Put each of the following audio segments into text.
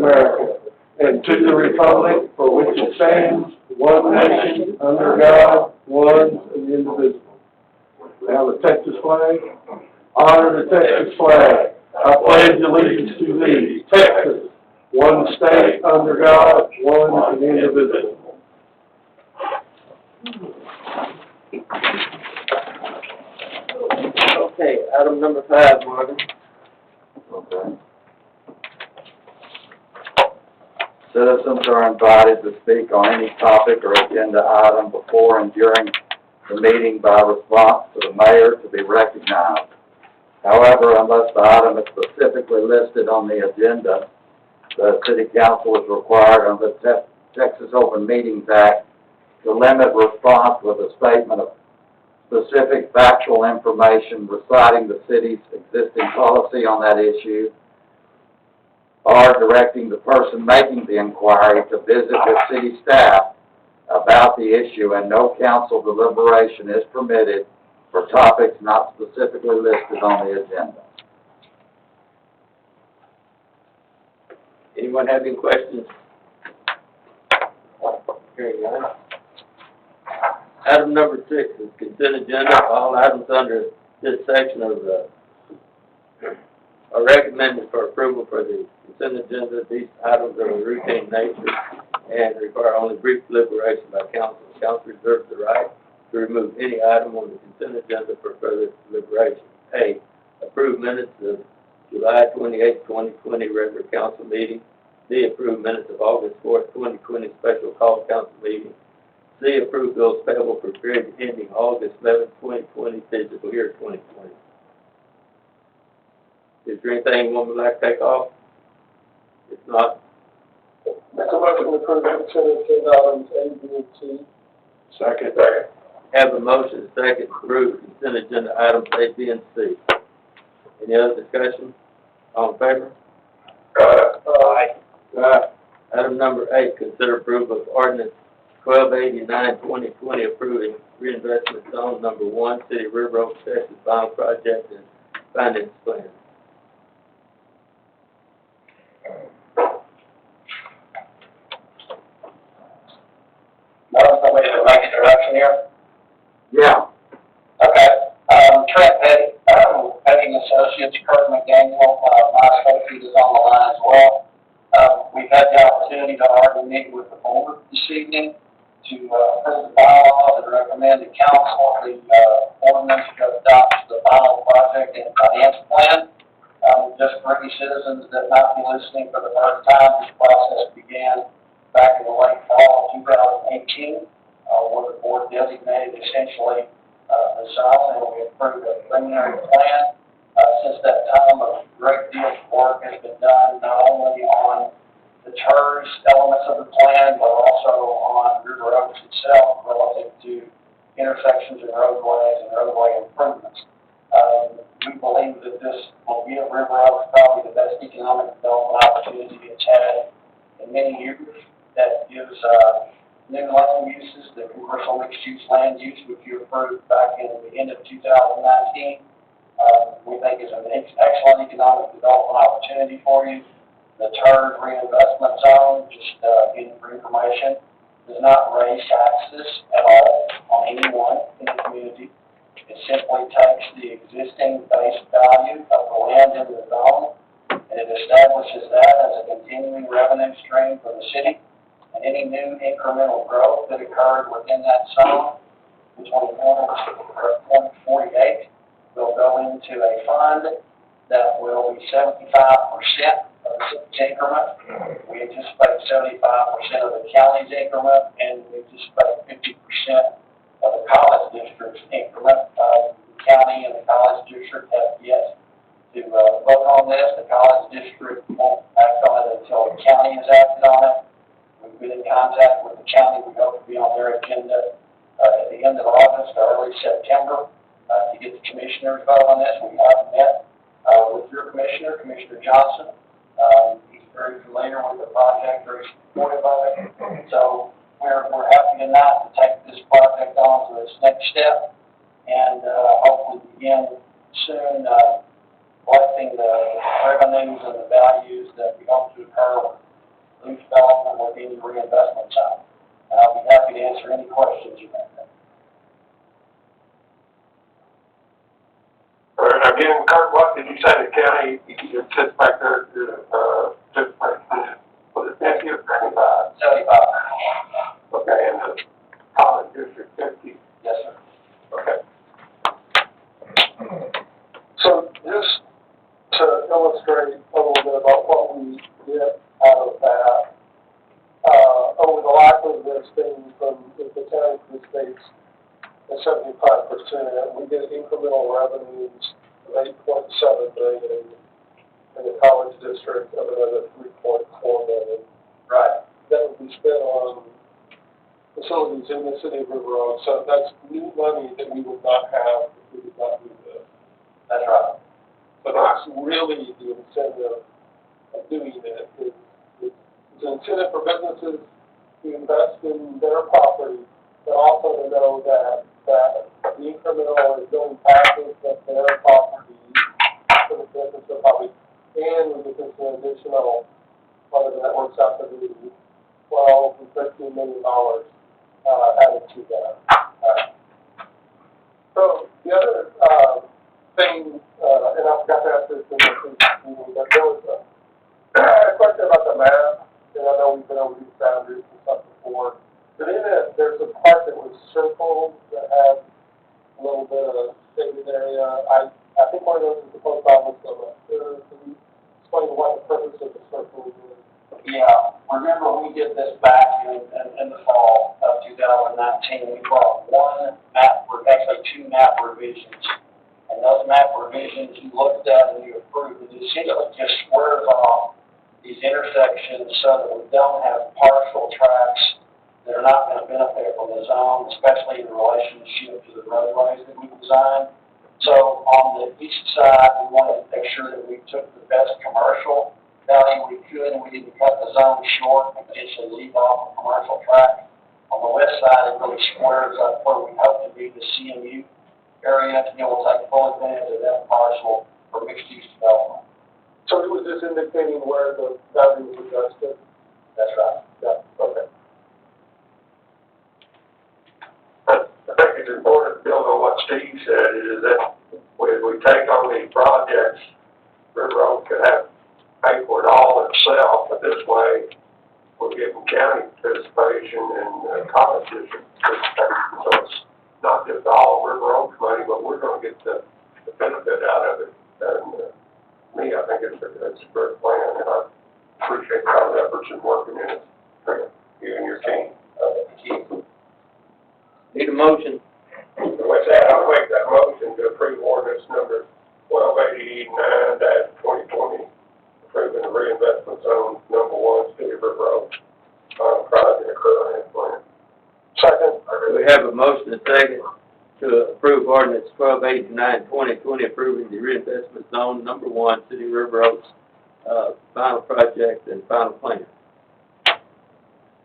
America, and to the republic for which it stands, one nation, under God, one and indivisible. Now the Texas flag. Honor the Texas flag. I pledge allegiance to thee, Texas, one state under God, one and indivisible. Okay, item number 5, Marvin. Okay. Citizens are invited to speak on any topic or agenda item before and during the meeting by response to the mayor to be recognized. However, unless the item is specifically listed on the agenda, the city council is required under the Texas Open Meetings Act to limit response with a statement of specific factual information reciting the city's existing policy on that issue, or directing the person making the inquiry to visit with city staff about the issue, and no council deliberation is permitted for topics not specifically listed on the agenda. Anyone have any questions? Hearing none. Item number 6 is consent agenda. All items under this section of the are recommended for approval for the consent agenda. These items are of routine nature and require only brief deliberation by council. Council reserves the right to remove any item on the consent agenda for further deliberation. A, approve minutes of July 28, 2020 regular council meeting. B, approve minutes of August 4, 2020 special call council meeting. C, approve bills payable for period ending August 11, 2020, fiscal year 2020. Is there anything you would like to take off? If not, Make a motion to approve consent agenda items A, B, and C. Second. have a motion, second, to approve consent agenda items A, B, and C. Any other discussion? All in favor? Aye. Item number 8, consider approval of ordinance 1289, 2020, approving reinvestment zone number 1, City of River Oaks, Texas, final project and finance plan. Somebody to make an introduction here? Yeah. Okay. Trent Petty, Petty Associates, Kurt McDaniel, my associate is on the line as well. We've had the opportunity to already meet with the board this evening to approve the bylaws and recommend to council the ordinance to adopt the final project and finance plan. Just for any citizens that might be listening for the first time, this process began back in the late fall of 2018, where the board designated essentially the zone, and we approved a preliminary plan. Since that time, a great deal of work has been done, not only on the TERS elements of the plan, but also on River Oaks itself relative to intersections and roadways and roadway improvements. We believe that this will give River Oaks probably the best economic development opportunity it's had in many years. That gives new land uses, the commercial mixed-use land use, which you approved back in the end of 2019. We think is an excellent economic development opportunity for you. The TERS reinvestment zone, just for information, does not raise taxes at all on anyone in the community. It simply takes the existing base value of the land in the zone, and it establishes that as a continuing revenue stream for the city. And any new incremental growth that occurred within that zone between 2048 will go into a fund that will be 75% of the city's increment. We anticipate 75% of the county's increment, and we anticipate 50% of the college district's increment. The county and the college district have yet to vote on this. The college district won't act on it until the county has acted on it. We've been in contact with the county. We hope to be on their agenda at the end of August or early September to get the commissioners vote on this. We have met with your commissioner, Commissioner Johnson. He's very familiar with the project, very supportive of it. So we're happy tonight to take this project on to its next step and hopefully begin soon collecting the revenues and the values that we hope to occur any reinvestment time. And I'll be happy to answer any questions you may have. All right, again, Kurt, what did you say the county, you sits back there, sits back, was it 50 or 75? 75. Okay, and the college district 50? Yes, sir. Okay. So just to illustrate a little bit about what we get out of that, over the life of this thing, from if the county participates at 75%, we get incremental revenues of $8.7 million, and the college district of another $3.4 million. Right. That would be spent on facilities in the city of River Road. So that's new money that we would not have if we did not do this. That's right. But that's really the incentive of doing it. It's an incentive for businesses to invest in their property, but also to know that the incremental is going taxes of their property for the business of property, and we get this additional, whether that works out to be $12 to $13 million added to that. So the other thing, and I forgot to ask this in the meeting, but there was a question about the map, and I know we've been over these boundaries and stuff before, but in it, there's a part that was circled that had a little bit of shaded area. I think one of those is the post office, so can you explain what the purpose of the circle is? Yeah, remember we did this back in the fall of 2019. We brought one map, actually two map revisions. And those map revisions you looked at and you approved, and you see that it just squares off these intersections so that we don't have partial tracks that are not going to benefit from the zone, especially in relationship to the roadways that we designed. So on the east side, we wanted to make sure that we took the best commercial value we could, and we didn't cut the zone short and potentially leave off a commercial track. On the west side, it really squares up where we hope to be the CMU area to be able to take full advantage of that parcel for mixed-use development. So it was just indicating where the boundary was adjusted? That's right. Yeah, okay. I think it's important to build on what Steve said, is that when we take on these projects, River Road could have pay for it all itself, but this way, we're getting county participation and college district participation, so it's not just all River Road's money, but we're gonna get the benefit out of it. And, me, I think it's a great plan, and I appreciate all the efforts in working in it, you and your team. Need a motion? With that, I'll make that motion to approve ordinance number 1289-2020, approving the reinvestment zone number 1, City of River Road, project occurring plan. Second. We have a motion and second to approve ordinance 1289-2020, approving the reinvestment zone number 1, City of River Oaks, final project and final plan.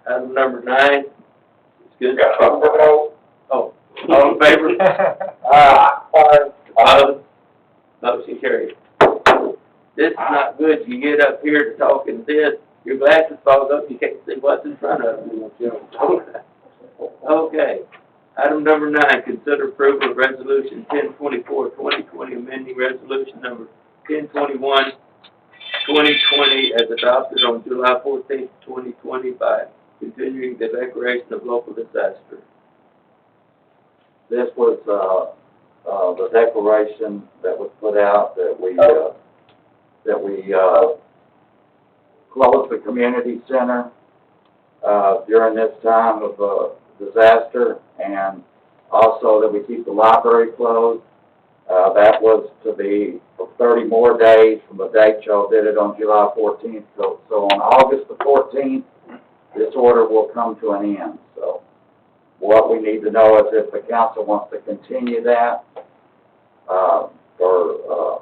Item number 9, it's good. Got something to vote? Oh, all in favor? Aye. Opposed? Motion carried. This is not good. You get up here to talk and this, your glasses falls up, you can't see what's in front of you. Okay. Item number 9, consider approval of resolution 1024-2020, amending resolution number 1021-2020 as adopted on July 14th, 2020 by continuing the declaration of local disaster. This was, the declaration that was put out that we closed the community center, during this time of, disaster, and also that we keep the library closed. That was to be for 30 more days from the date y'all did it on July 14th. So on August the 14th, this order will come to an end. So what we need to know is if the council wants to continue that, for